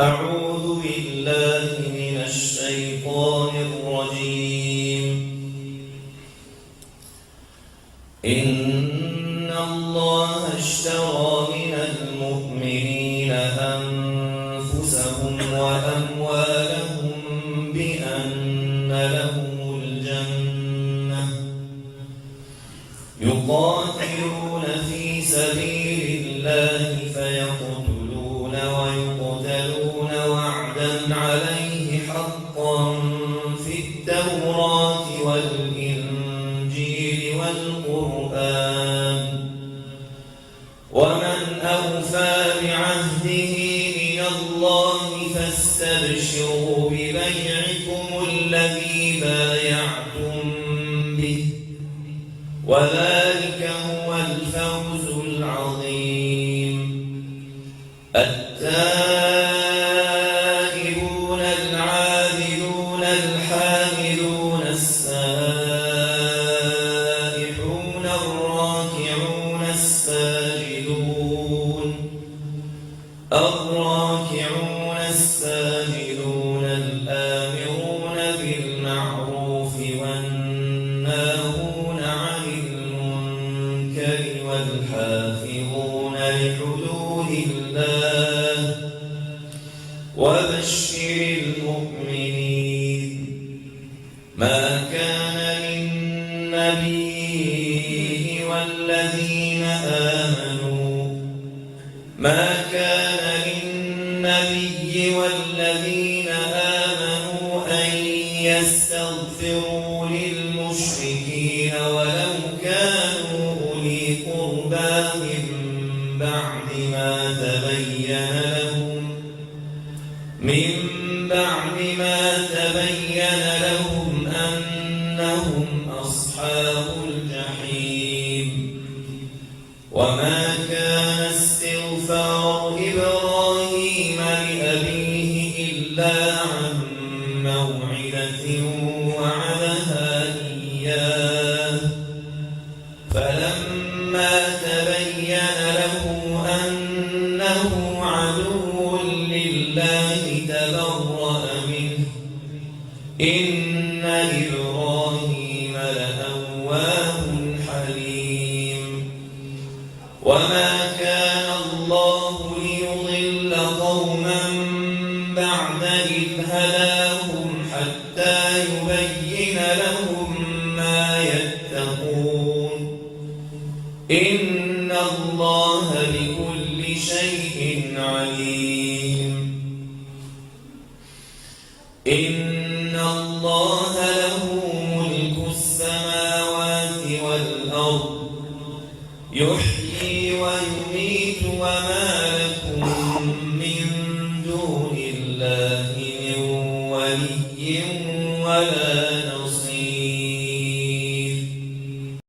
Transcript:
أعوذ بالله من الشيطان الرجيم. إن الله اشترى من المؤمنين أنفسهم وأموالهم بأن لهم الجنة يقاتلون في سبيل الله فيقتلون ويقتلون وعدا عليه حقا في التوراة والإنجيل والقرآن ومن أوفى بعهده من الله فاستبشروا ببيعكم الذي بايعتم به وذلك هو الفوز العظيم. التائبون العابدون الحامدون السائحون الراكعون الساجدون الآمرون بالمعروف والناهون عن المنكر والحافظون لحدود الله وبشر المؤمنين. ما كان للنبي والذين آمنوا أن يستغفروا للمشركين ولو كانوا أولي قربى من بعد ما تبين لهم أنهم أصحاب الجحيم. وما كان استغفار إبراهيم لأبيه إلا عن موعدة وعدها إياه فلما تبين له أنه عدو لله تبرأ منه إن إبراهيم لأواه حليم. وما كان الله ليضل قوما بعد إذ هداهم حتى يبين لهم ما يتقون إن الله بكل شيء عليم. إن الله له ملك السماوات والأرض يحيي ويميت وما لكم من دون الله من ولي ولا